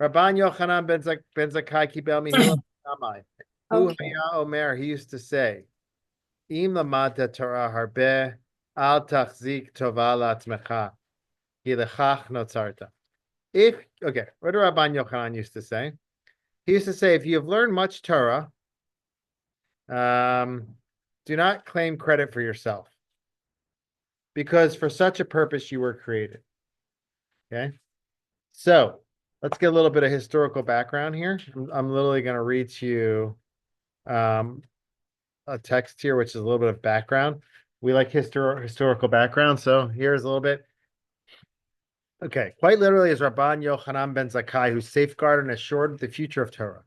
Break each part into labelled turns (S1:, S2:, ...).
S1: Rabban Yochanan ben Zakkai kibel mihila Shammai. Hu
S2: Okay.
S1: haya omer, he used to say, Im lamata Torah harbe al tachzik tova latzmecha, ki lechach notzarta. If, okay, what did Rabban Yochanan used to say? He used to say, if you have learned much Torah, um, do not claim credit for yourself, because for such a purpose you were created. Okay. So let's get a little bit of historical background here. I'm literally going to read to you a text here, which is a little bit of background. We like historical background. So here's a little bit. Okay. Quite literally is Rabban Yochanan ben Zakkai, who safeguarded and assured the future of Torah.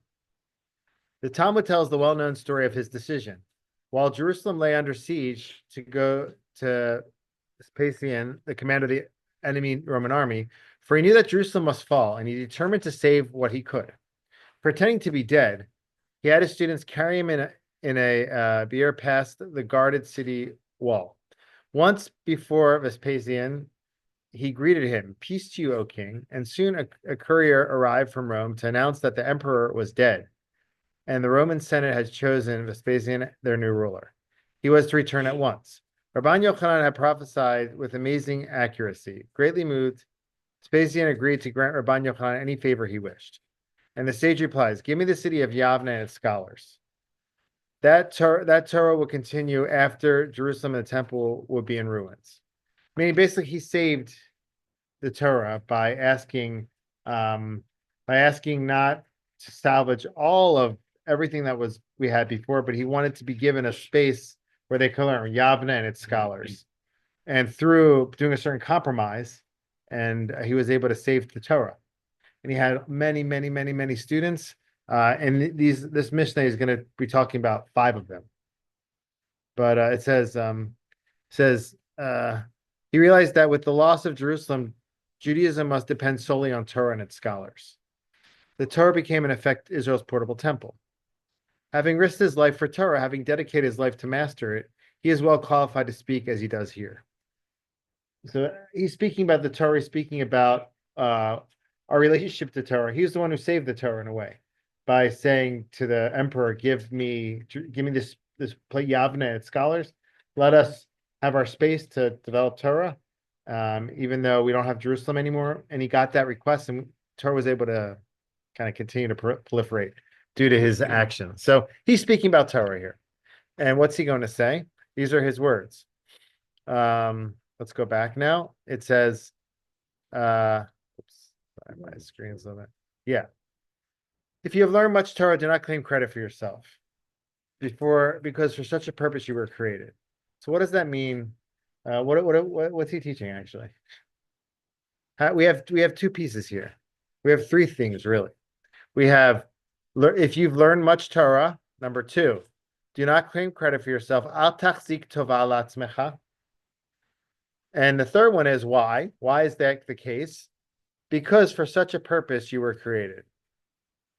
S1: The Talmud tells the well-known story of his decision. While Jerusalem lay under siege to go to Vespasian, the commander of the enemy Roman army, for he knew that Jerusalem must fall, and he determined to save what he could. Pretending to be dead, he had his students carry him in a bier past the guarded city wall. Once before Vespasian, he greeted him, "Peace to you, O king." And soon a courier arrived from Rome to announce that the emperor was dead, and the Roman Senate had chosen Vespasian their new ruler. He was to return at once. Rabban Yochanan had prophesied with amazing accuracy. Greatly moved, Vespasian agreed to grant Rabban Yochanan any favor he wished. And the sage replies, "Give me the city of Yavne and its scholars." That Torah will continue after Jerusalem and the temple will be in ruins. Meaning, basically, he saved the Torah by asking not to salvage all of everything that was we had before, but he wanted to be given a space where they could learn Yavne and its scholars. And through doing a certain compromise, and he was able to save the Torah. And he had many, many, many, many students. And this Mishnah is going to be talking about five of them. But it says he realized that with the loss of Jerusalem, Judaism must depend solely on Torah and its scholars. The Torah became, in effect, Israel's portable temple. Having risked his life for Torah, having dedicated his life to master it, he is well qualified to speak as he does here. So he's speaking about the Torah, he's speaking about our relationship to Torah. He's the one who saved the Torah in a way by saying to the emperor, give me this plate Yavne and scholars. Let us have our space to develop Torah, even though we don't have Jerusalem anymore. And he got that request, and Torah was able to kind of continue to proliferate due to his actions. So he's speaking about Torah here. And what's he going to say? These are his words. Let's go back now. It says, oops, sorry, my screen's a little bit. Yeah. If you have learned much Torah, do not claim credit for yourself because for such a purpose you were created. So what does that mean? What's he teaching actually? We have two pieces here. We have three things really. We have if you've learned much Torah. Number two, do not claim credit for yourself. Al tachzik tova latzmecha. And the third one is why? Why is that the case? Because for such a purpose you were created.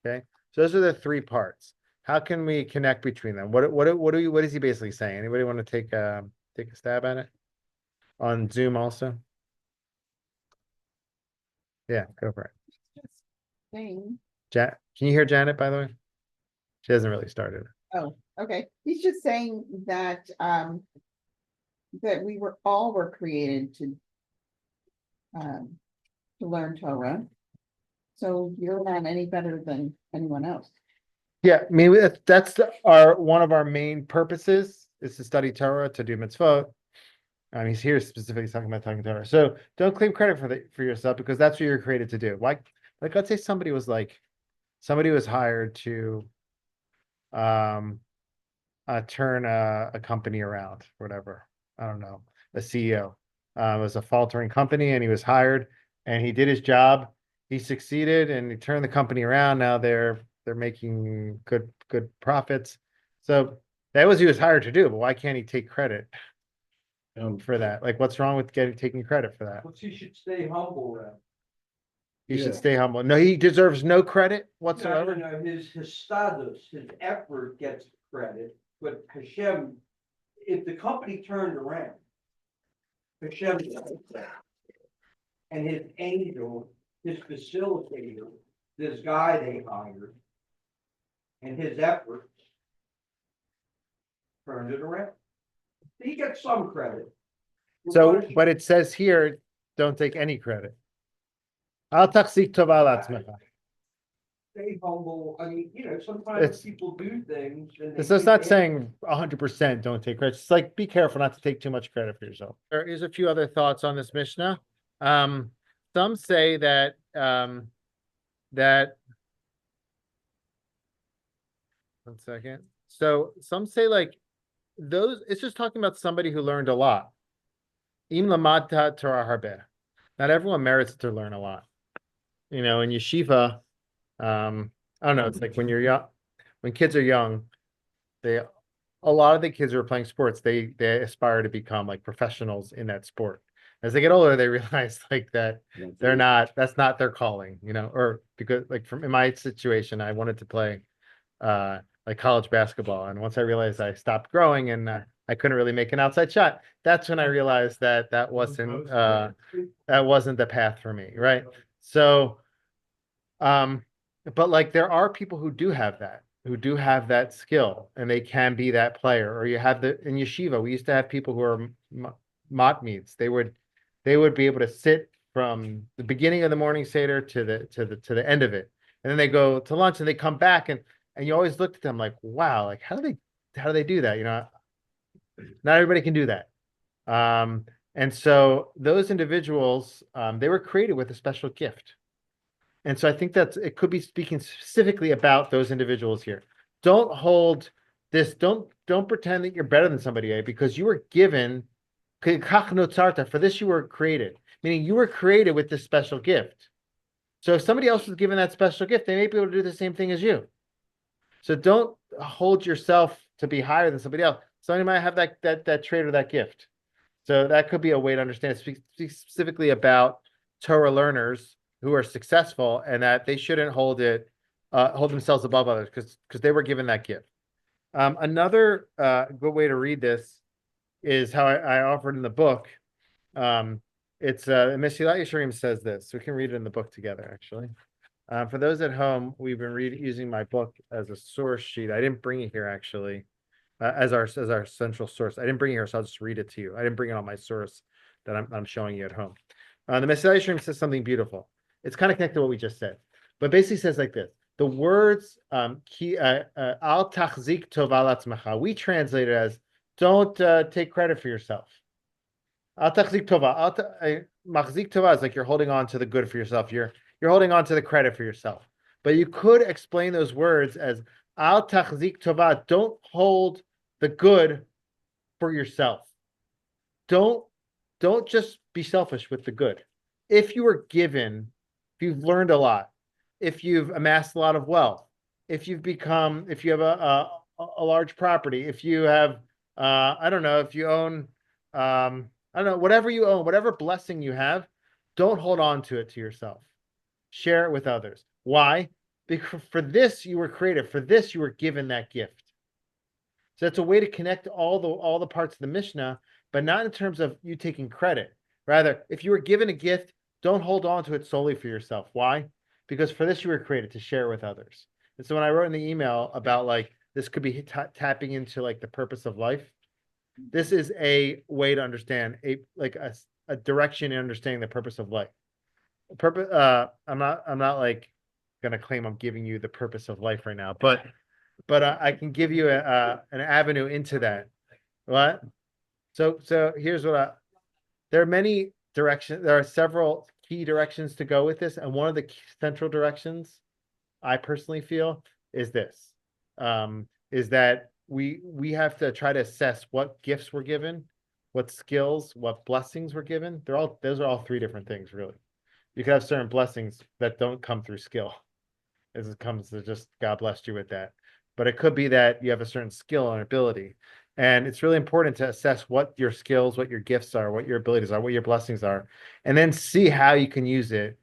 S1: Okay. So those are the three parts. How can we connect between them? What is he basically saying? Anybody want to take a stab at it? On Zoom also? Yeah, go for it.
S2: Just saying.
S1: Can you hear Janet, by the way? She hasn't really started.
S2: Oh, okay. He's just saying that we were created um to learn Torah. So you're not any better than anyone else.
S1: Yeah, I mean that's our one of our main purposes is to study Torah, to do mitzvot. He's here specifically talking Torah. So don't claim credit for yourself because that's what you're created to do. Like let's say somebody was hired to um turn a company around, whatever. I don't know, a CEO. It was a faltering company and he was hired and he did his job. He succeeded and he turned the company around. Now they're making good profits. So that was what he was hired to do, but why can't he take credit for that? Like what's wrong with taking credit for that?
S3: Well, he should stay humble then.
S1: He should
S3: Yeah.
S1: stay humble. No, he deserves no credit
S3: No,
S1: whatsoever.
S3: his status, his effort gets credit, but Hashem, if the company turned around, Hashem and his angel, his facilitator, this guy they hired and his efforts turned it around. He gets some credit.
S1: So, but it says here, don't take any credit. Al tachzik tov al atzmecha.
S3: Stay humble. I mean, sometimes
S1: It's-
S3: people do things. And they
S1: So it's
S3: think
S1: not
S3: they-
S1: saying 100% don't take credit. It's like, be careful not to take too much credit for yourself. There is a few other thoughts on this Mishnah. Some say that, one second. So some say like it's just talking about somebody who learned a lot. Im lamadta Torah harbeh. Not everyone merits to learn a lot. In yeshiva, I don't know, it's like when you're young, when kids are young, a lot of the kids who are playing sports, they aspire to become like professionals in that sport. As they get older, they realize like that that's not their calling, or because like in my situation, I wanted to play like college basketball. And once I realized I stopped growing and I couldn't really make an outside shot, that's when I realized that wasn't the path for me, right? So, but like there are people who do have that skill, and they can be that player. Or you have in yeshiva, we used to have people who are matmeets. They would be able to sit from the beginning of the morning seder to the end of it, and then they go to lunch and they come back and you always looked at them like, wow, like how do they do that? Not everybody can do that. And so those individuals, they were created with a special gift. And so I think it could be speaking specifically about those individuals here. Don't hold this, don't pretend that you're better than somebody, because you were given, for this you were created, meaning you were created with this special gift. So if somebody else was given that special gift, they may be able to do the same thing as you. So don't hold yourself to be higher than somebody else. Somebody might have that trait or that gift. So that could be a way to understand. Speak specifically about Torah learners who are successful, and that they shouldn't hold themselves above others because they were given that gift. Another good way to read this is how I offered in the book. It's Mesilat Yesharim says this. We can read it in the book together, actually. For those at home, we've been using my book as a source sheet. I didn't bring it here actually, as our central source. I didn't bring it here, so I'll just read it to you. I didn't bring it on my source that I'm showing you at home. The Mesilat Yesharim says something beautiful. It's kind of connected to what we just said, but basically says like this: the words al tachzik tov al atzmecha, we translate it as don't take credit for yourself. Al tachzik tova, machzik tova is like you're holding on to the good for yourself. You're holding on to the credit for yourself. But you could explain those words as al tachzik tova, don't hold the good for yourself. Don't just be selfish with the good. If you've learned a lot, if you've amassed a lot of wealth, if you have a large property, if you have, I don't know, if you own, I don't know, whatever you own, whatever blessing you have, don't hold on to it to yourself. Share it with others. Why? Because for this you were created. For this you were given that gift. So that's a way to connect all the parts of the Mishnah, but not in terms of you taking credit. Rather, if you were given a gift, don't hold on to it solely for yourself. Why? Because for this you were created to share with others. And so when I wrote in the email about like this could be tapping into like the purpose of life, this is a way to understand a direction in understanding the purpose of life. Purpose. I'm not like gonna claim I'm giving you the purpose of life right now, but I can give you an avenue into that. What? So here's what there are many directions. There are several key directions to go with this, and one of the central directions I personally feel is this: is that we have to try to assess what gifts we're given, what skills, what blessings we're given. Those are all three different things, really. You could have certain blessings that don't come through skill, as it comes to just God blessed you with that. But it could be that you have a certain skill and ability. And it's really important to assess what your skills, what your gifts are, what your abilities are, what your blessings are, and then see how you can use it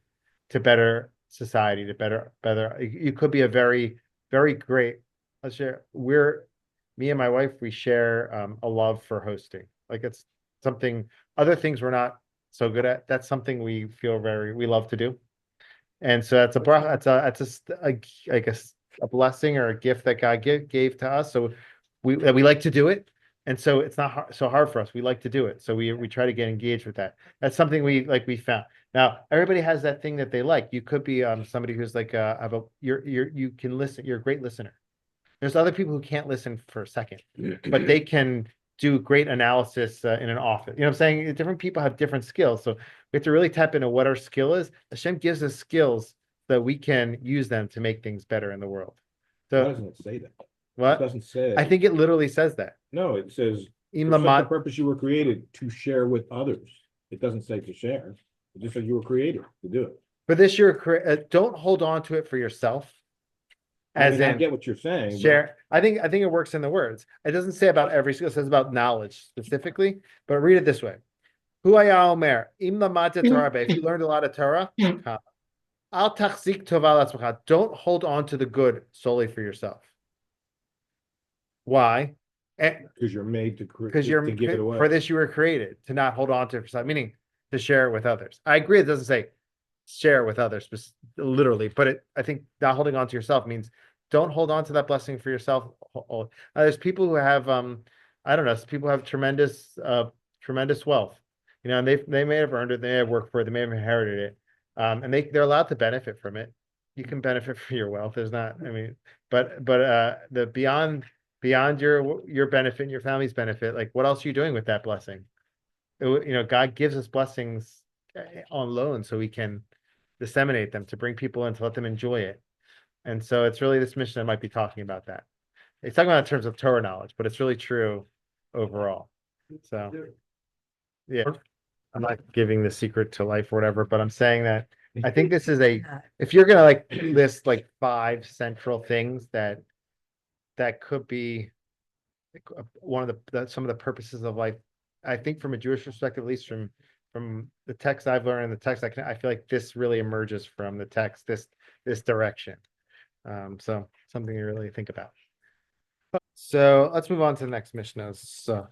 S1: to better society, to better. You could be a very, very great. Me and my wife, we share a love for hosting. Like it's something, other things we're not so good at. That's something we love to do. And so that's a a blessing or a gift that God gave to us. So we like to do it. And so it's not so hard for us. We like to do it. So we try to get engaged with that. That's something we found. Now, everybody has that thing that they like. You could be somebody who's like you can listen, you're a great listener. There's other people who can't listen for a second, but they can do great analysis in an office. You know what I'm saying? Different people have different skills. So we have to really tap into what our skill is. Hashem gives us skills that we can use them to make things better in the world.
S4: Why
S1: So
S4: doesn't it say that? It
S1: what?
S4: doesn't say.
S1: I think it literally says that.
S4: No, it says,
S1: Im
S4: for such a
S1: lamad-
S4: purpose you were created to share with others. It doesn't say to share. It just says you were created to do it.
S1: For this year, don't hold on to it for yourself.
S4: I
S1: As
S4: mean, I
S1: in
S4: get what you're saying. but-
S1: share. I think it works in the words. It doesn't say about every skill, it says about knowledge specifically, but read it this way. Hu haya omer, im lamadta Torah, if you learned a lot of Torah, al tachzik tova al atzmacha, don't hold on to the good solely for yourself. Why?
S4: Because you're made to
S1: Because you're
S4: to give it away.
S1: for this you were created to not hold on to it for yourself, meaning to share it with others. I agree. It doesn't say share it with others, literally, but I think not holding on to yourself means don't hold on to that blessing for yourself. There's people who have I don't know, people have tremendous wealth, you know, and they may have earned it, they may have worked for it, they may have inherited it, and they're allowed to benefit from it. You can benefit from your wealth. There's not, I mean, but the beyond your benefit and your family's benefit, like what else are you doing with that blessing? You know, God gives us blessings on loan so we can disseminate them, to bring people in, to let them enjoy it. And so it's really this mission that might be talking about that. It's talking about in terms of Torah knowledge, but it's really true overall. So yeah, I'm not giving the secret to life or whatever, but I'm saying that I think this is if you're gonna like list like 5 central things that could be one of some of the purposes of life, I think from a Jewish perspective, at least from the text I've learned and the text I feel like this really emerges from the text, this direction. So something to really think about. So let's move on to the next Mishnahs. So,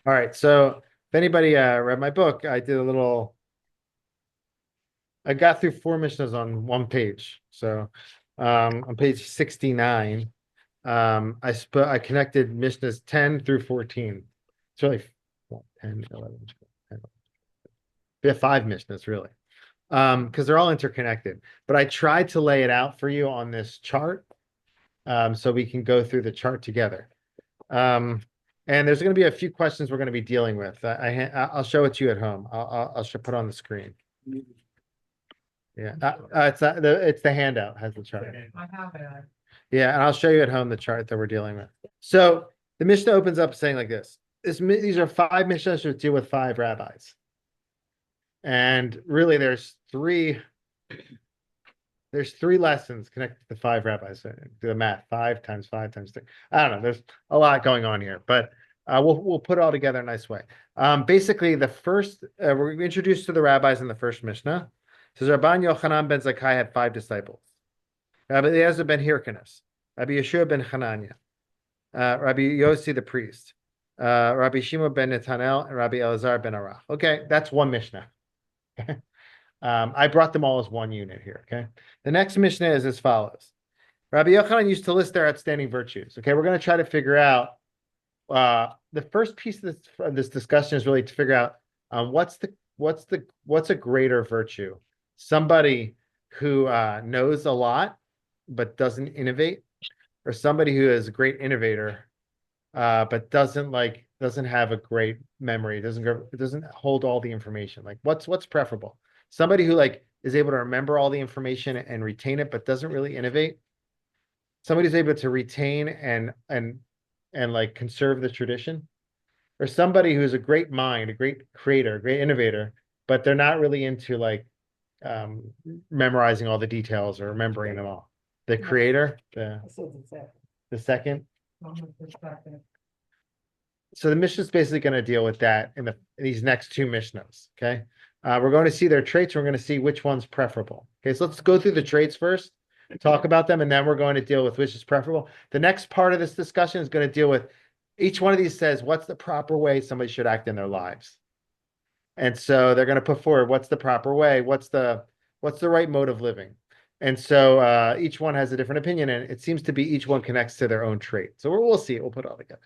S1: all right. So if anybody read my book, I got through 4 Mishnahs on 1 page. So on page 69, I connected Mishnahs 10 through 14. It's really 10, 11, 12, 10. We have 5 Mishnahs really, because they're all interconnected. But I tried to lay it out for you on this chart, so we can go through the chart together. And there's going to be a few questions we're going to be dealing with. I'll show it to you at home. I'll put on the screen. Yeah, it's the handout has the chart.
S5: I have it.
S1: Yeah, and I'll show you at home the chart that we're dealing with. So the Mishnah opens up saying like this. These are 5 Mishnahs that deal with 5 rabbis. And really there's 3 lessons connected to 5 rabbis. Do the math, 5 times 5 times 3. I don't know, there's a lot going on here, but we'll put it all together in a nice way. Basically the first, we're introduced to the rabbis in the first Mishnah. It says Rabban Yochanan ben Zakkai had 5 disciples. Rabbi Eliezer ben Hyrcanus, Rabbi Yeshua ben Hanania, Rabbi Yossi the priest, Rabbi Shimon ben Netanel, and Rabbi Elazar ben Arach. Okay, that's 1 Mishnah. I brought them all as 1 unit here. Okay, the next Mishnah is as follows. Rabbi Yochanan used to list their outstanding virtues. Okay, we're going to try to figure out the first piece of this discussion is really to figure out what's a greater virtue? Somebody who knows a lot but doesn't innovate, or somebody who is a great innovator but doesn't have a great memory, doesn't hold all the information. Like what's preferable? Somebody who like is able to remember all the information and retain it but doesn't really innovate. Somebody who's able to retain and like conserve the tradition, or somebody who's a great mind, a great creator, a great innovator, but they're not really into like memorizing all the details or remembering them all. The creator, the second. So the Mishnah is basically going to deal with that in these next 2 Mishnahs. Okay, we're going to see their traits. We're going to see which one's preferable. Okay, so let's go through the traits first, talk about them, and then we're going to deal with which is preferable. The next part of this discussion is going to deal with each one of these says what's the proper way somebody should act in their lives. And so they're going to put forward what's the proper way, what's the right mode of living. And so each one has a different opinion, and it seems to be each one connects to their own trait. So we'll see it. We'll put it all together.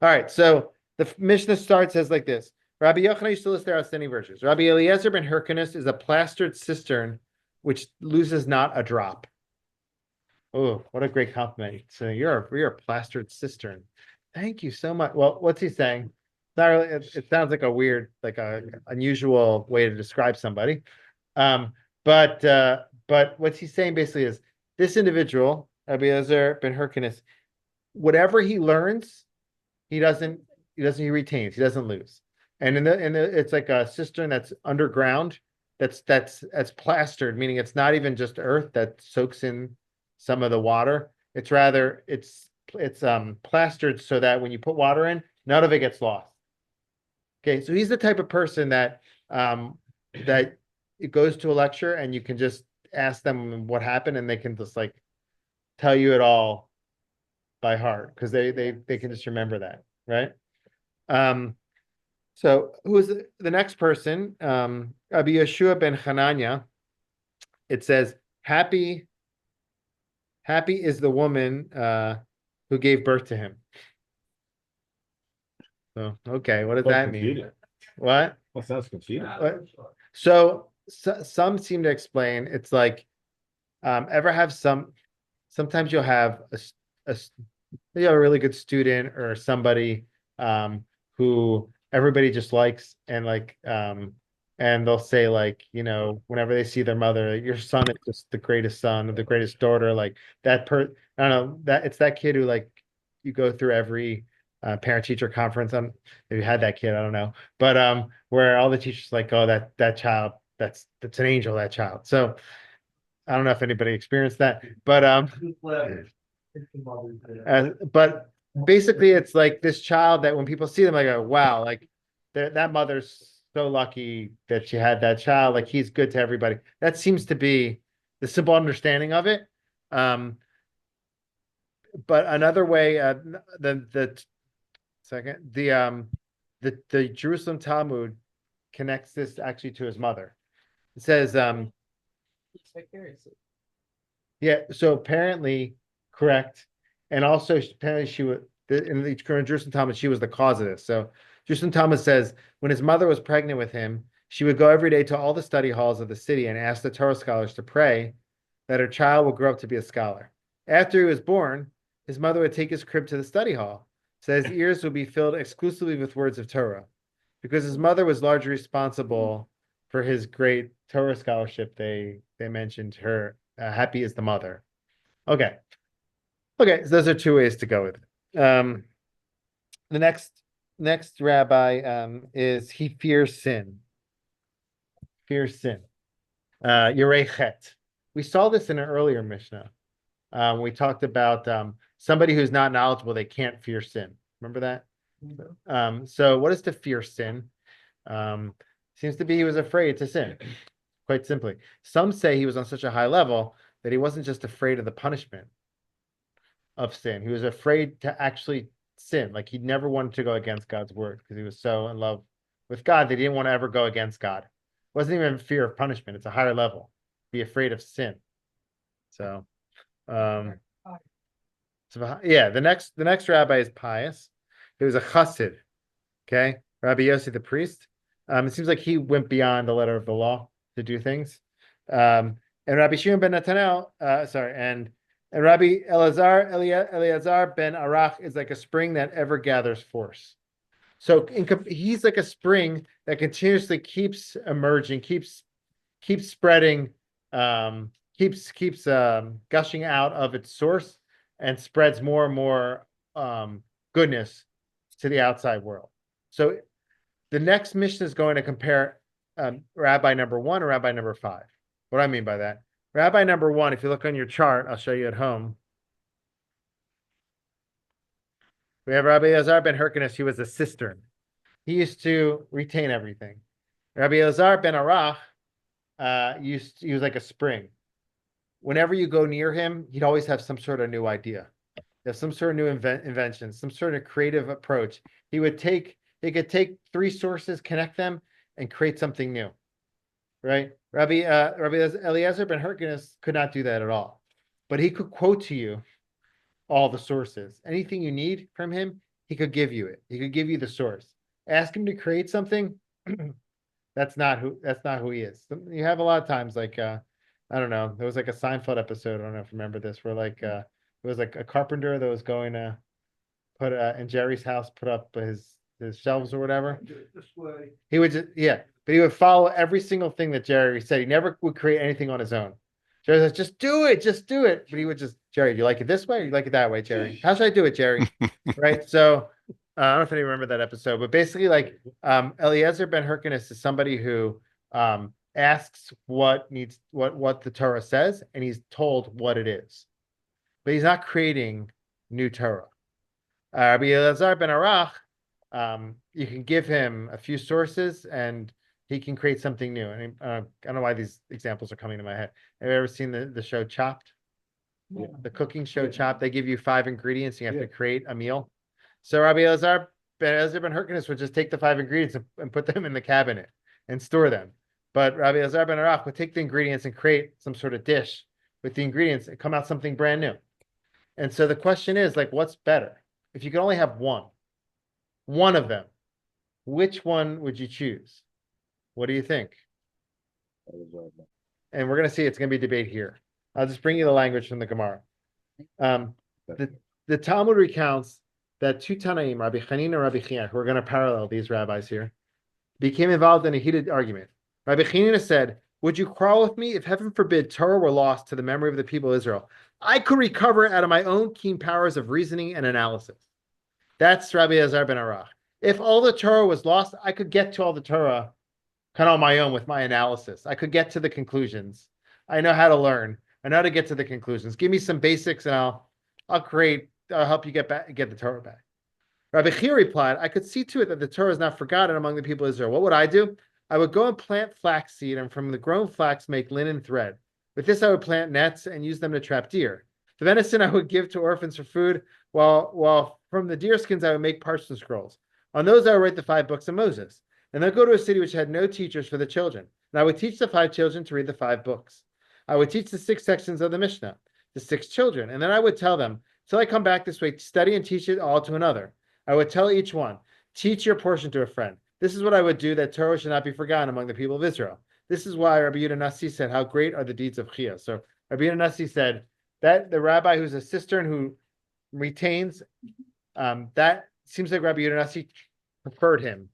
S1: All right. So the Mishnah starts as like this. Rabbi Yochanan used to list their outstanding virtues. Rabbi Eliezer ben Hyrcanus is a plastered cistern which loses not a drop. Oh, what a great compliment. So you're a plastered cistern. Thank you so much. Well, what's he saying? It's not really, it sounds like a weird, like a unusual way to describe somebody. But what's he saying basically is this individual, Rabbi Eliezer ben Hyrcanus, whatever he learns, he retains, he doesn't lose. And it's like a cistern that's underground, that's plastered, meaning it's not even just earth that soaks in some of the water. It's rather it's plastered so that when you put water in, none of it gets lost. Okay, so he's the type of person that that it goes to a lecture and you can just ask them what happened and they can just like tell you it all by heart because they can just remember that, right? So who is the next person? Rabbi Yeshua ben Hanania. It says, happy is the woman who gave birth to him. So, okay, what does that mean?
S4: Conceited.
S1: What?
S4: Well, sounds conceited.
S1: So some seem to explain it's like ever have sometimes you'll have a really good student or somebody who everybody just likes and like and they'll say like, you know, whenever they see their mother, your son is just the greatest son or the greatest daughter, like I don't know, that it's that kid who like you go through every parent teacher conference on if you had that kid, I don't know, but where all the teachers like, oh, that child, that's an angel, that child. So I don't know if anybody experienced that, but but basically it's like this child that when people see them, I go, wow, like that mother's so lucky that she had that child. Like he's good to everybody. That seems to be the simple understanding of it. But another way, the Jerusalem Talmud connects this actually to his mother. It says, yeah, so apparently correct. And also apparently she was in the Jerusalem Talmud, she was the cause of this. So Jerusalem Talmud says when his mother was pregnant with him, she would go every day to all the study halls of the city and ask the Torah scholars to pray that her child will grow up to be a scholar. After he was born, his mother would take his crib to the study hall, so his ears would be filled exclusively with words of Torah. Because his mother was largely responsible for his great Torah scholarship, they mentioned her, happy is the mother. Okay, so those are two ways to go with it. The next rabbi is he fears sin. Yirei chet. We saw this in an earlier Mishnah. We talked about somebody who's not knowledgeable, they can't fear sin. Remember that? So what is to fear sin? Seems to be he was afraid to sin, quite simply. Some say he was on such a high level that he wasn't just afraid of the punishment of sin. He was afraid to actually sin. Like he never wanted to go against God's word because he was so in love with God that he didn't want to ever go against God. It wasn't even fear of punishment. It's a higher level. Be afraid of sin. So, yeah, the next rabbi is pious. He was a chassid. Okay, Rabbi Yossi the priest. It seems like he went beyond the letter of the law to do things. And Rabbi Shimon ben Netanel, and Rabbi Eleazar ben Arach is like a spring that ever gathers force. So he's like a spring that continuously keeps emerging, keeps spreading, keeps gushing out of its source and spreads more and more goodness to the outside world. So the next mission is going to compare rabbi number 1 and rabbi number 5. What do I mean by that? Rabbi number 1, if you look on your chart, I'll show you at home. We have Rabbi Elazar ben Hyrcanus. He was a cistern. He used to retain everything. Rabbi Elazar ben Arach, he was like a spring. Whenever you go near him, he'd always have some sort of new idea. There's some sort of new invention, some sort of creative approach. He could take 3 sources, connect them, and create something new. right? Rabbi Eliezer ben Hyrcanus could not do that at all, but he could quote to you all the sources. Anything you need from him, he could give you it. He could give you the source. Ask him to create something. That's not who he is. You have a lot of times like I don't know, there was like a Seinfeld episode, I don't know if you remember this, where like it was like a carpenter that was going to put in Jerry's house, put up his shelves or whatever.
S3: Do it this way.
S1: He would just, yeah, but he would follow every single thing that Jerry said. He never would create anything on his own. Jerry says, just do it, just do it. But he would just, Jerry, do you like it this way or you like it that way, Jerry? How should I do it, Jerry? Right. So I don't know if any remember that episode, but basically like Eliezer ben Hyrcanus is somebody who asks what the Torah says, and he's told what it is. But he's not creating new Torah. Rabbi Elazar ben Arach, you can give him a few sources and he can create something new. And I don't know why these examples are coming to my head. Have you ever seen the show Chopped?
S4: Yeah.
S1: The cooking show
S3: Yeah.
S1: Chopped. They give you 5 ingredients. You have
S4: Yeah.
S1: to create a meal. So Rabbi Elazar ben Hyrcanus would just take the 5 ingredients and put them in the cabinet and store them. But Rabbi Elazar ben Arach would take the ingredients and create some sort of dish with the ingredients and come out something brand new. And so the question is like, what's better? If you could only have one of them, which one would you choose? What do you think? And we're going to see it's going to be debate here. I'll just bring you the language from the Gemara. The Talmud recounts that 2 Tanaim, Rabbi Chanina and Rabbi Chiya, who are going to parallel these rabbis here, became involved in a heated argument. Rabbi Chanina said, would you quarrel with me if heaven forbid Torah were lost to the memory of the people of Israel? I could recover it out of my own keen powers of reasoning and analysis. That's Rabbi Elazar ben Arach. If all the Torah was lost, I could get to all the Torah kind of on my own with my analysis. I could get to the conclusions. I know how to learn. I know how to get to the conclusions. Give me some basics and I'll help you get the Torah back. Rabbi Chiya replied, I could see to it that the Torah is not forgotten among the people of Israel. What would I do? I would go and plant flaxseed and from the grown flax make linen thread. With this, I would plant nets and use them to trap deer. The venison I would give to orphans for food, while from the deer skins I would make parchment scrolls. On those I would write the 5 books of Moses. And then go to a city which had no teachers for the children. And I would teach the 5 children to read the 5 books. I would teach the 6 sections of the Mishnah, the 6 children. And then I would tell them, till I come back this way, study and teach it all to another. I would tell each one, teach your portion to a friend. This is what I would do, that Torah should not be forgotten among the people of Israel. This is why Rabbi Yehuda Nasi said, how great are the deeds of Chiya. So Rabbi Yehuda Nasi said that the rabbi who's a cistern who retains, that seems like Rabbi Yehuda Nasi preferred him.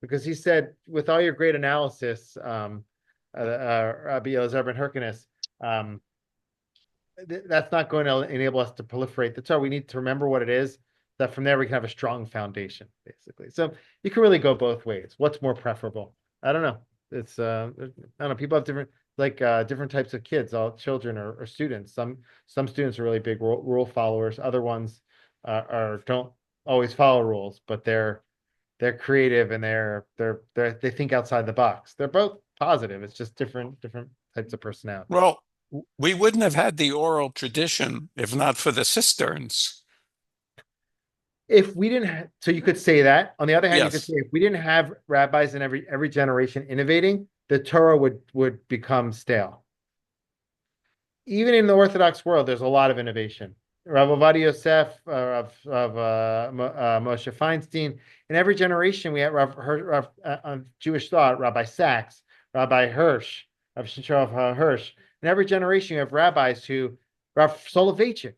S1: Because he said, with all your great analysis, Rabbi Elazar ben Hyrcanus, that's not going to enable us to proliferate the Torah. We need to remember what it is, that from there we can have a strong foundation, basically. So you can really go both ways. What's more preferable? I don't know. It's I don't know. People have different types of kids. All children or students. Some students are really big rule followers. Other ones don't always follow rules, but they're creative and they think outside the box. They're both positive. It's just different types of personality.
S5: Well, we wouldn't have had the oral tradition if not for the cisterns.
S1: If we didn't, so you could say that. On the other hand, you could
S5: Yes.
S1: say if we didn't have rabbis in every generation innovating, the Torah would become stale. Even in the Orthodox world, there's a lot of innovation. Rav Ovadia Yosef, of Moshe Feinstein. In every generation, we have Jewish thought, Rabbi Sachs, Rabbi Hirsch, Rav Shimshon Hirsch. In every generation, you have rabbis Rav Soloveitchik,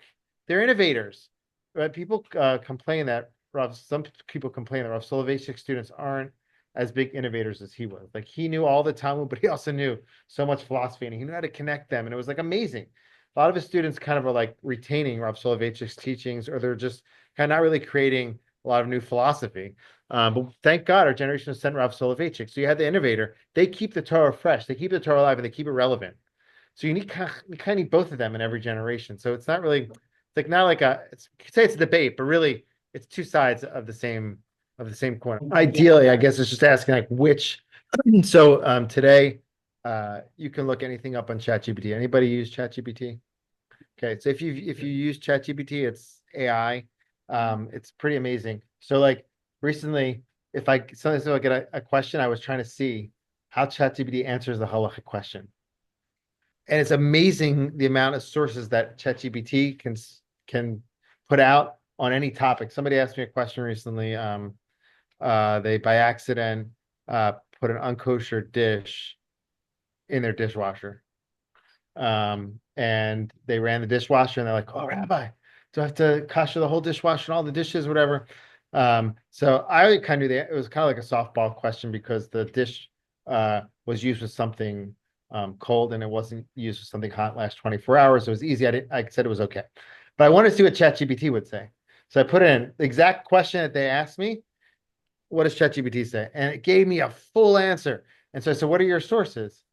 S1: they're innovators. Right? People complain that some people complain that Rav Soloveitchik students aren't as big innovators as he was. Like he knew all the Talmud, but he also knew so much philosophy and he knew how to connect them. And it was like amazing. A lot of his students kind of are like retaining Rav Soloveitchik's teachings, or they're just kind of not really creating a lot of new philosophy. But thank God our generation has sent Rav Soloveitchik. So you had the innovator. They keep the Torah fresh. They keep the Torah alive and they keep it relevant. So you kind of need both of them in every generation. So it's not really, it's like not like you could say it's a debate, but really it's 2 sides of the same coin. Ideally, I guess it's just asking like which. So today, you can look anything up on ChatGPT. Anybody use ChatGPT? Okay, so if you use ChatGPT, it's AI. It's pretty amazing. So like recently, if I get a question, I was trying to see how ChatGPT answers the halachic question. And it's amazing the amount of sources that ChatGPT can put out on any topic. Somebody asked me a question recently. They by accident put an unkosher dish in their dishwasher. And they ran the dishwasher and they're like, "Oh, Rabbi, do I have to kosher the whole dishwasher and all the dishes, whatever?" So I kind of knew that it was kind of like a softball question because the dish was used with something cold and it wasn't used with something hot last 24 hours. So it was easy. I said it was okay. But I wanted to see what ChatGPT would say. So I put in the exact question that they asked me. What does ChatGPT say? And it gave me a full answer. And so I said, "What are your sources?"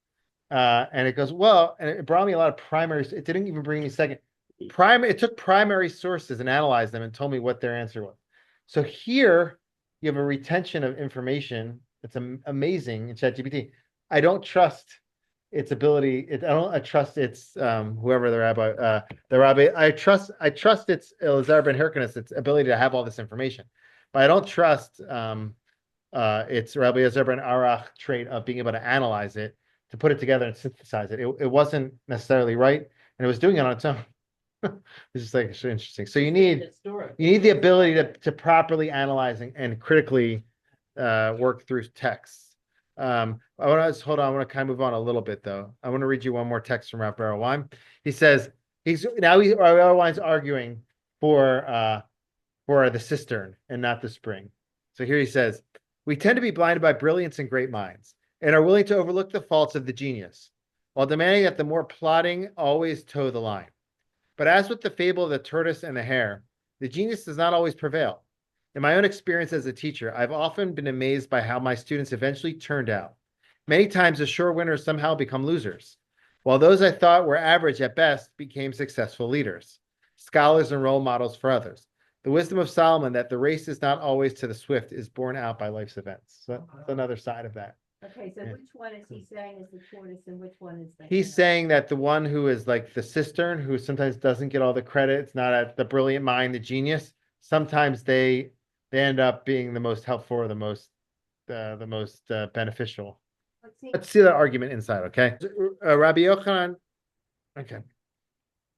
S1: And it goes, well, and it brought me a lot of primary. It didn't even bring me second. It took primary sources and analyzed them and told me what their answer was. So here you have a retention of information. It's amazing in ChatGPT. I don't trust its ability. I trust its whoever the rabbi. I trust its Elazar ben Hyrcanus, its ability to have all this information, but I don't trust its Rabbi Elazar ben Arach trait of being able to analyze it, to put it together and synthesize it. It wasn't necessarily right, and it was doing it on its own. It's just like it's interesting. So you need the ability to properly analyze and critically work through texts. I want to hold on. I want to kind of move on a little bit though. I want to read you one more text from Rav Berelwein. He says Rav Berelwein's arguing for the cistern and not the spring. So here he says, "We tend to be blinded by brilliance and great minds, and are willing to overlook the faults of the genius, while demanding that the more plodding always toe the line. But as with the fable of the tortoise and the hare, the genius does not always prevail. In my own experience as a teacher, I've often been amazed by how my students eventually turned out. Many times the sure winners somehow become losers, while those I thought were average at best became successful leaders, scholars and role models for others. The wisdom of Solomon that the race is not always to the swift is borne out by life's events." So that's another side of that.
S6: Okay, so
S1: Yeah.
S6: which one is he saying is the tortoise and which one is the?
S1: He's
S6: hare?
S1: saying that the one who is like the cistern, who sometimes doesn't get all the credit, it's not the brilliant mind, the genius. Sometimes they end up being the most helpful or the most beneficial. Let's see the argument inside, okay? Rabbi Yochanan, okay.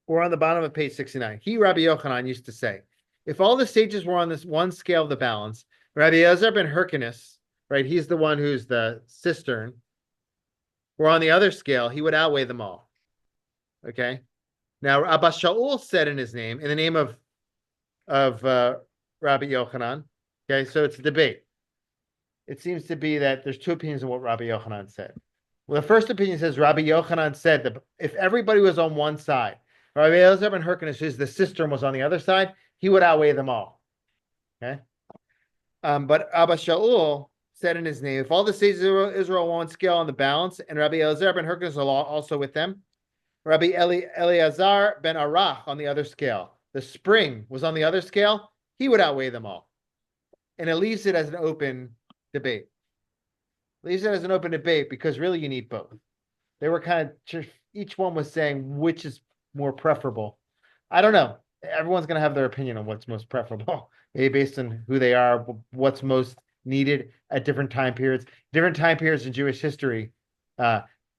S1: We're on the bottom of page 69. Rabbi Yochanan used to say, if all the sages were on this one scale of the balance, Rabbi Elazar ben Hyrcanus, right, he's the one who's the cistern, were on the other scale, he would outweigh them all. Okay. Now, Abba Shaul said in his name, in the name of Rabbi Yochanan. Okay, so it's a debate. It seems to be that there's two opinions on what Rabbi Yochanan said. Well, the first opinion says Rabbi Yochanan said that if everybody was on one side, Rabbi Elazar ben Hyrcanus, who's the cistern, was on the other side, he would outweigh them all. Okay. But Abba Shaul said in his name, if all the sages of Israel were on scale on the balance, and Rabbi Elazar ben Hyrcanus also with them, Rabbi Eleazar ben Arach on the other scale, the spring was on the other scale, he would outweigh them all. And it leaves it as an open debate. Leaves it as an open debate because really you need both. They were kind of, each one was saying which is more preferable. I don't know. Everyone's going to have their opinion on what's most preferable, maybe based on who they are, what's most needed at different time periods. Different time periods in Jewish history,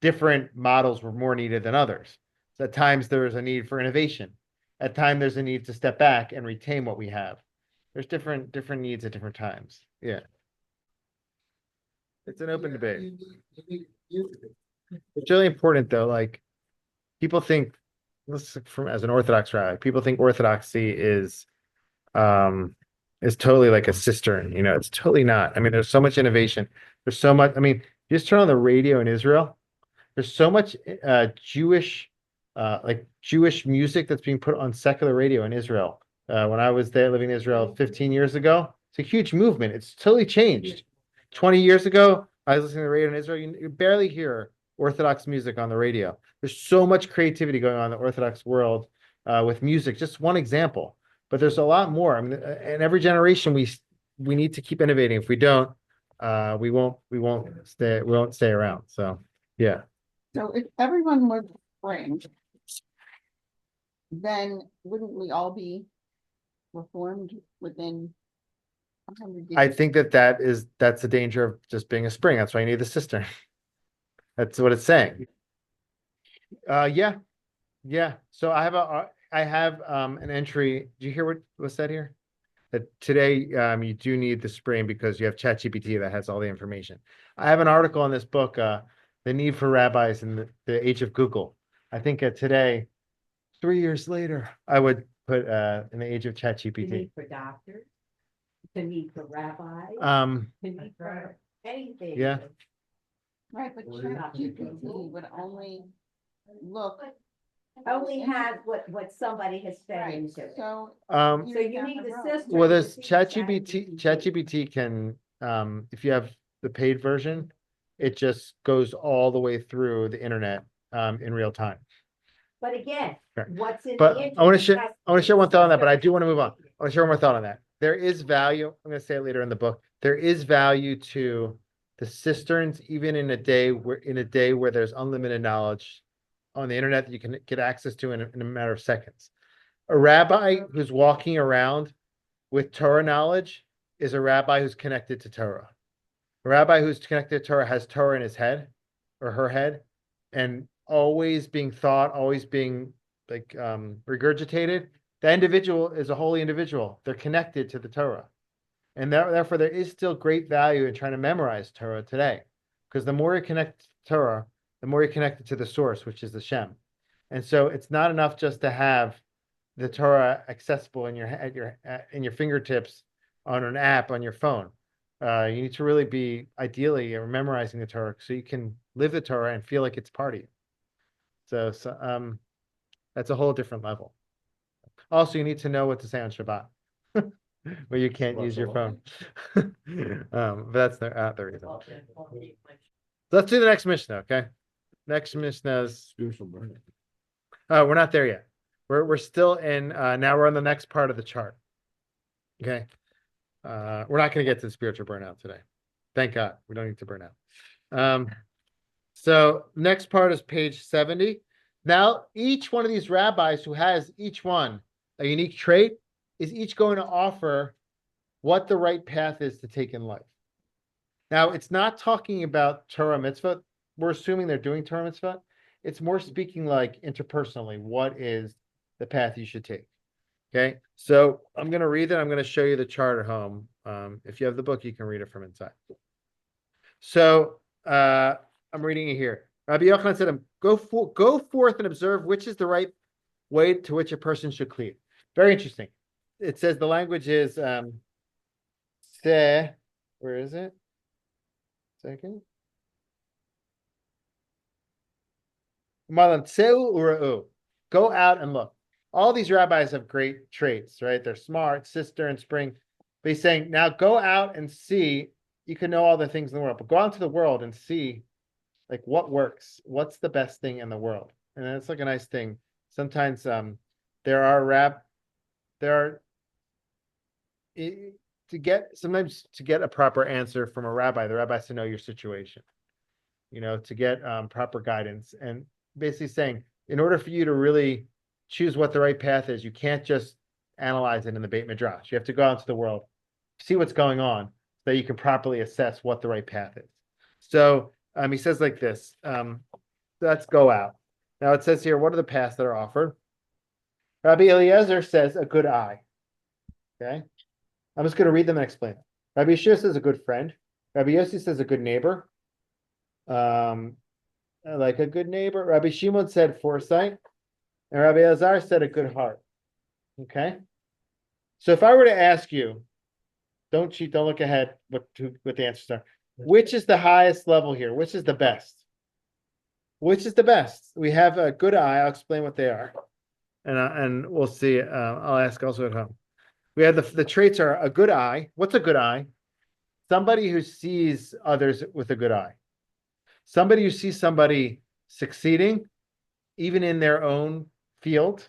S1: different models were more needed than others. So at times there is a need for innovation. At times there's a need to step back and retain what we have. There's different needs at different times. Yeah. It's an open debate. It's really important though. Like people think, as an Orthodox rabbi, people think Orthodoxy is totally like a cistern. You know, it's totally not. I mean, there's so much innovation. There's so much. I mean, just turn on the radio in Israel. There's so much Jewish music that's being put on secular radio in Israel. When I was there living in Israel 15 years ago, it's a huge movement. It's totally changed. 20 years ago, I was listening to the radio in Israel. You barely hear Orthodox music on the radio. There's so much creativity going on in the Orthodox world with music. Just one example, but there's a lot more. I mean, in every generation, we need to keep innovating. If we don't, we won't stay around. So, yeah.
S2: So if everyone was spring, then wouldn't we all be reformed within 100 years?
S1: I think that's the danger of just being a spring. That's why you need the cistern. That's what it's saying. Yeah, yeah. So I have an entry. Do you hear what was said here? That today you do need the Spring because you have ChatGPT that has all the information. I have an article in this book, The Need for Rabbis in the Age of Google. I think today, 3 years later, I would put in the age of
S6: The
S1: ChatGPT.
S6: need for doctors, the need for rabbis,
S1: Um,
S6: the need for anything.
S1: Yeah.
S2: Right, but ChatGPT would only look.
S6: Only has what somebody has fed
S2: Right,
S6: into it.
S2: so.
S1: um,
S6: So you
S2: down
S6: need
S2: the
S6: the
S2: road.
S6: system.
S1: well, this
S6: to feed
S1: ChatGPT can, if you have the paid version, it just goes all the way through the internet in real time.
S6: But again,
S1: Right.
S6: what's in
S1: But
S6: the.
S1: I want to share,
S6: internet
S1: I want to share one thought on that, but I
S6: has-
S1: do want to move on. I want to share one more thought on that. There is value, I'm going to say it later in the book. There is value to the cisterns, even in a day where there's unlimited knowledge on the internet that you can get access to in a matter of seconds. A rabbi who's walking around with Torah knowledge is a rabbi who's connected to Torah. A rabbi who's connected to Torah has Torah in his head or her head and always being thought, always being like regurgitated. That individual is a holy individual. They're connected to the Torah. And therefore, there is still great value in trying to memorize Torah today. Because the more you connect to Torah, the more you're connected to the source, which is the Shem. And so it's not enough just to have the Torah accessible in your fingertips on an app on your phone. You need to really be ideally memorizing the Torah so you can live the Torah and feel like it's part of you. So that's a whole different level. Also, you need to know what to say on Shabbat, where you can't use your phone. But that's the reason. So let's do the next Mishnah, okay? Next Mishnah is
S4: Spiritual burning.
S1: we're not there yet. We're still in now we're on the next part of the chart. Okay. We're not going to get to the spiritual burnout today. Thank God. We don't need to burn out. So next part is page 70. Now, each one of these rabbis who has each one a unique trait is each going to offer what the right path is to take in life. Now, it's not talking about Torah mitzvah. We're assuming they're doing Torah mitzvah. It's more speaking like interpersonally, what is the path you should take? Okay, so I'm going to read it. I'm going to show you the chart at home. If you have the book, you can read it from inside. So I'm reading it here. Rabbi Yochanan said, go forth and observe which is the right way to which a person should cleave. Very interesting. It says the language is where is it? Second. Go out and look. All these rabbis have great traits, right? They're smart, sister and spring. But he's saying, now go out and see. You can know all the things in the world, but go out into the world and see like what works, what's the best thing in the world. And it's like a nice thing. Sometimes sometimes to get a proper answer from a rabbi, the rabbi has to know your situation, to get proper guidance. And basically saying, in order for you to really choose what the right path is, you can't just analyze it in the Beit Midrash. You have to go out into the world, see what's going on, so that you can properly assess what the right path is. So he says like this, let's go out. Now it says here, what are the paths that are offered? Rabbi Eliezer says a good eye. Okay. I'm just going to read them and explain. Rabbi Yeshua says a good friend. Rabbi Yossi says a good neighbor. Like a good neighbor. Rabbi Shimon said foresight. And Rabbi Azar said a good heart. Okay. So if I were to ask you, don't cheat, don't look ahead what the answers are. Which is the highest level here? Which is the best? Which is the best? We have a good eye. I'll explain what they are. And we'll see. I'll ask also at home. We have the traits are a good eye. What's a good eye? Somebody who sees others with a good eye. Somebody who sees somebody succeeding, even in their own field.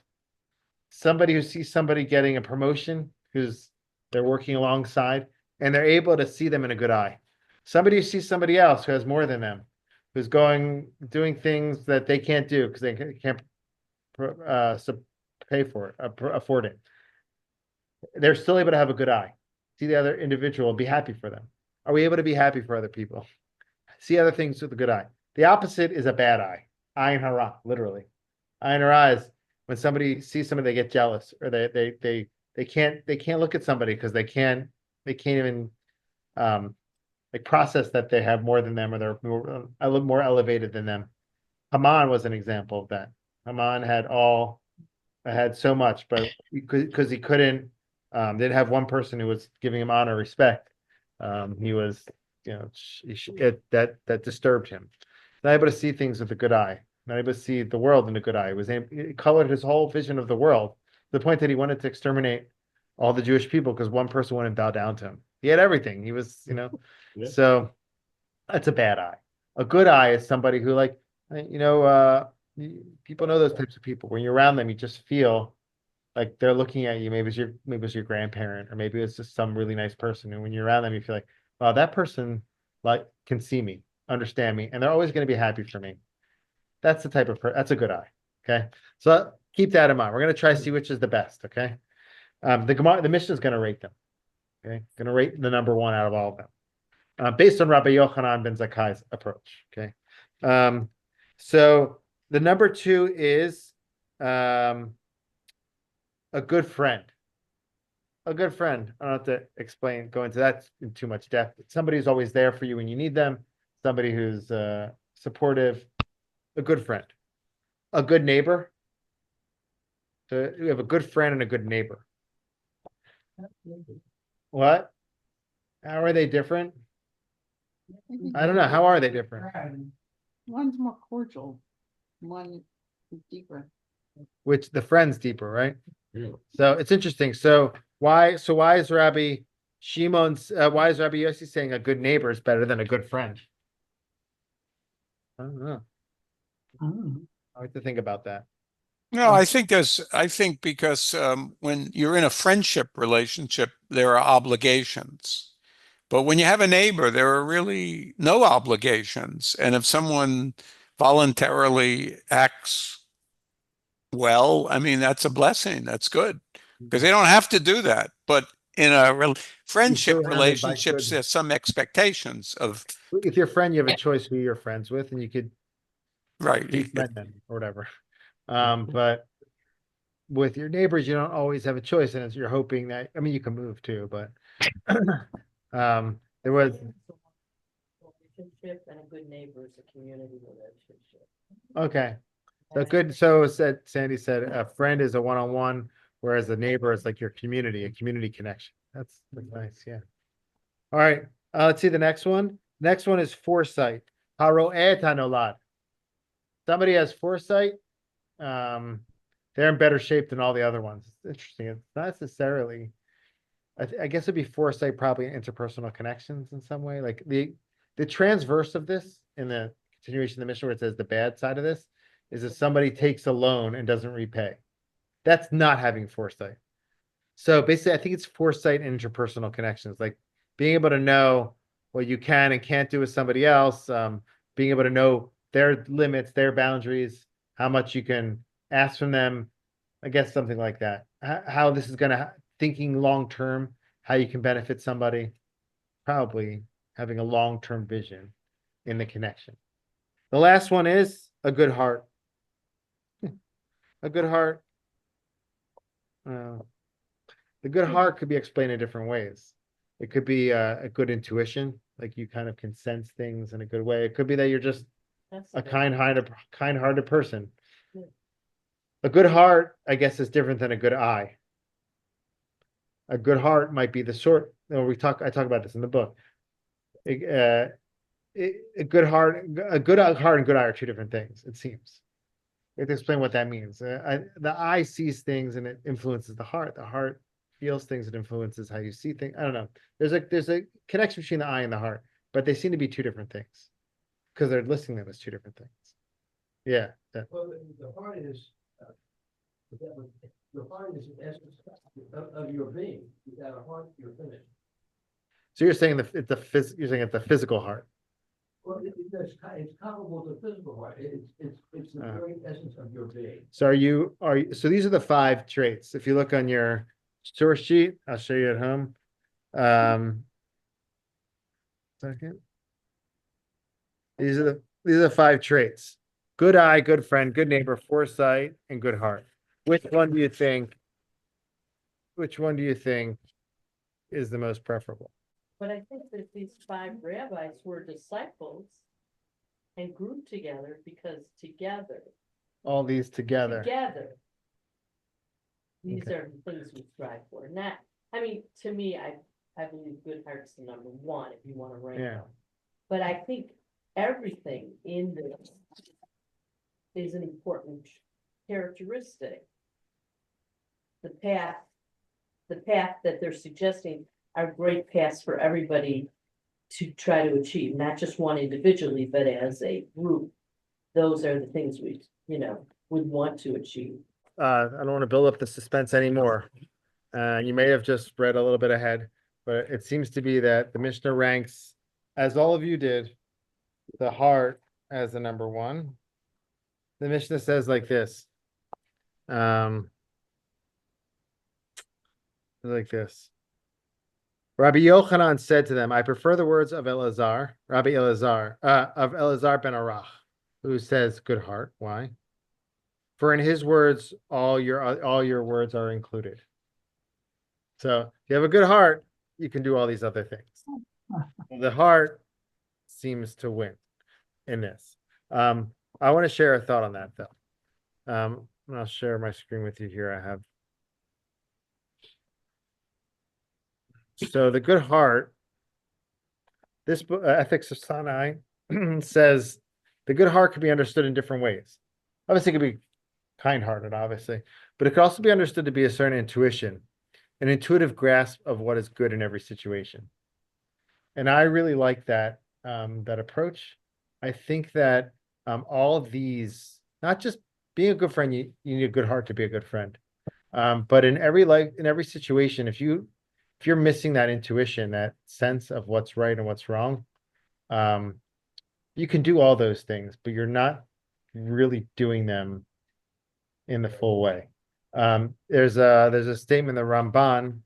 S1: Somebody who sees somebody getting a promotion, they're working alongside, and they're able to see them in a good eye. Somebody who sees somebody else who has more than them, who's doing things that they can't do because they can't pay for it, afford it. They're still able to have a good eye. See the other individual and be happy for them. Are we able to be happy for other people? See other things with a good eye. The opposite is a bad eye. Ayin hara, literally. Ayin hara is when somebody sees somebody, they get jealous, or they can't look at somebody because they can't even like process that they have more than them, or they're more, a little more elevated than them. Haman was an example of that. Haman had so much, but because he couldn't, didn't have one person who was giving him honor, respect. He was, that disturbed him. Not able to see things with a good eye, not able to see the world in a good eye. It colored his whole vision of the world to the point that he wanted to exterminate all the Jewish people because one person wouldn't bow down to him. He had everything. He was,
S4: Yeah.
S1: so that's a bad eye. A good eye is somebody who people know those types of people. When you're around them, you just feel like they're looking at you. Maybe it's your grandparent, or maybe it's just some really nice person. And when you're around them, you feel like, wow, that person like can see me, understand me, and they're always going to be happy for me. That's the type of that's a good eye. Okay. So keep that in mind. We're going to try to see which is the best. Okay. The Mishnah is going to rate them. Okay. Going to rate the number one out of all of them. Based on Rabbi Yochanan ben Zakkai's approach. Okay. So the number two is a good friend. A good friend. I don't have to go into that in too much depth. Somebody who's always there for you when you need them. Somebody who's supportive. A good friend. A good neighbor. So we have a good friend and a good neighbor. What? How are they different? I don't know. How are they different?
S2: One's more cordial, one is deeper.
S1: Which the friend's deeper, right?
S4: Yeah.
S1: So it's interesting. So why is Rabbi why is Rabbi Yossi saying a good neighbor is better than a good friend? I don't know. I have to think about that.
S5: No, I think because when you're in a friendship relationship, there are obligations. But when you have a neighbor, there are really no obligations. And if someone voluntarily acts well, I mean, that's a blessing. That's good because they don't have to do that. But in a friendship
S1: surrounded by
S5: relationships,
S1: good-
S5: there's some expectations of,
S1: If you're a friend, you have a choice who you're friends with, and you could
S5: right.
S1: befriend them or whatever. But with your neighbors, you don't always have a choice, and you're hoping that, I mean, you can move too, but there was,
S6: Relationship and a good neighbor is a community relationship.
S1: okay. So Sandy said, a friend is a one-on-one, whereas a neighbor is like your community, a community connection. That's nice, yeah. All right, let's see the next one. Next one is foresight. Haro'eh hanolad. Somebody has foresight. They're in better shape than all the other ones. It's interesting. It's not necessarily, I guess it'd be foresight, probably interpersonal connections in some way. Like the transverse of this in the continuation of the mission, where it says the bad side of this is if somebody takes a loan and doesn't repay. That's not having foresight. So basically, I think it's foresight and interpersonal connections, like being able to know what you can and can't do with somebody else, being able to know their limits, their boundaries, how much you can ask from them. I guess something like that. How this is going to, thinking long term, how you can benefit somebody. Probably having a long-term vision in the connection. The last one is a good heart. A good heart. The good heart could be explained in different ways. It could be a good intuition, like you kind of can sense things in a good way. It could be that you're just
S6: That's
S1: a
S6: good.
S1: kind-hearted person.
S6: Yeah.
S1: A good heart, I guess, is different than a good eye. A good heart might be the sort, I talk about this in the book. A good heart and good eye are two different things, it seems. You have to explain what that means. The eye sees things and it influences the heart. The heart feels things and influences how you see things. I don't know. There's a connection between the eye and the heart, but they seem to be two different things because they're listing them as two different things. Yeah.
S7: Well, the heart is, the heart is the essence of your being. Without a heart, you're finished.
S1: So you're saying you're saying it's the physical heart.
S7: Well, it's comparable to the physical heart. It's the very essence of your being.
S1: So so these are the 5 traits. If you look on your source sheet, I'll show you at home. Second. These are these are 5 traits. Good eye, good friend, good neighbor, foresight, and good heart. Which one do you think? Which one do you think is the most preferable?
S6: But I think that these 5 rabbis were disciples and grouped together because together,
S1: All these together.
S6: these
S1: Okay.
S6: are the things we strive for. Not, I mean, to me, I believe good heart's the number one if you want to rank
S1: Yeah.
S6: them. But I think everything in this is an important characteristic. The path that they're suggesting are great paths for everybody to try to achieve, not just one individually, but as a group. Those are the things we, would want to achieve.
S1: I don't want to build up the suspense anymore. You may have just read a little bit ahead, but it seems to be that the Mishnah ranks, as all of you did, the heart as the number 1. The Mishnah says like this. Like this. Rabbi Yochanan said to them, I prefer the words of Elazar ben Arach, who says good heart. Why? For in his words, all your words are included. So if you have a good heart, you can do all these other things. The heart seems to win in this. I want to share a thought on that though. And I'll share my screen with you here. I have. So the good heart, this book, Ethics of Sinai, says the good heart can be understood in different ways. Obviously, it could be kind-hearted, obviously, but it could also be understood to be a certain intuition, an intuitive grasp of what is good in every situation. And I really like that that approach. I think that all of these, not just being a good friend, you need a good heart to be a good friend. But in every situation, if you're missing that intuition, that sense of what's right and what's wrong, you can do all those things, but you're not really doing them in the full way. There's a statement that Ramban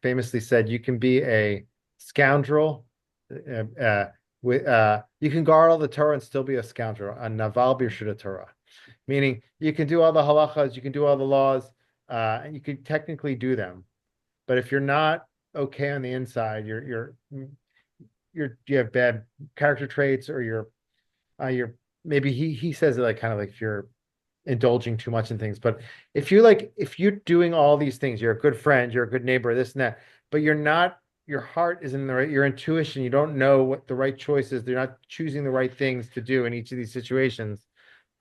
S1: famously said, you can be a scoundrel, you can guard all the Torah and still be a scoundrel, a naval b'rshut Torah, meaning you can do all the halachas, you can do all the laws, and you can technically do them. But if you're not okay on the inside, you have bad character traits, or you're maybe he says it like kind of like if you're indulging too much in things. But if you're doing all these things, you're a good friend, you're a good neighbor, this and that, but you're not, your heart isn't the right, your intuition, you don't know what the right choice is, you're not choosing the right things to do in each of these situations,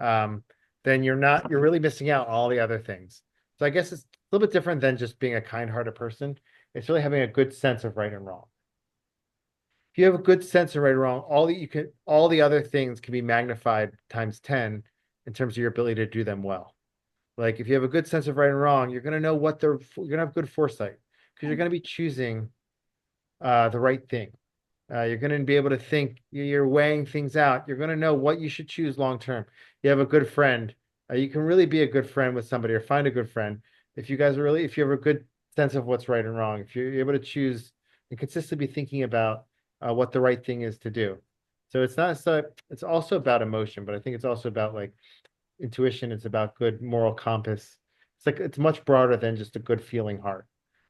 S1: then you're really missing out on all the other things. So I guess it's a little bit different than just being a kind-hearted person. It's really having a good sense of right and wrong. If you have a good sense of right and wrong, all the other things can be magnified times 10 in terms of your ability to do them well. Like if you have a good sense of right and wrong, you're going to know you're going to have good foresight, because you're going to be choosing the right thing. You're going to be able to think, you're weighing things out. You're going to know what you should choose long term. You have a good friend. You can really be a good friend with somebody, or find a good friend. If you have a good sense of what's right and wrong, if you're able to choose and consistently be thinking about what the right thing is to do. So it's also about emotion, but I think it's also about like intuition. It's about good moral compass. It's much broader than just a good feeling heart.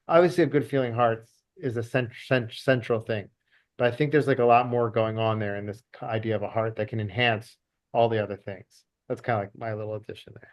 S1: Obviously, a good feeling heart is a central thing, but I think there's like a lot more going on there in this idea of a heart that can enhance all the other things. That's kind of like my little addition there.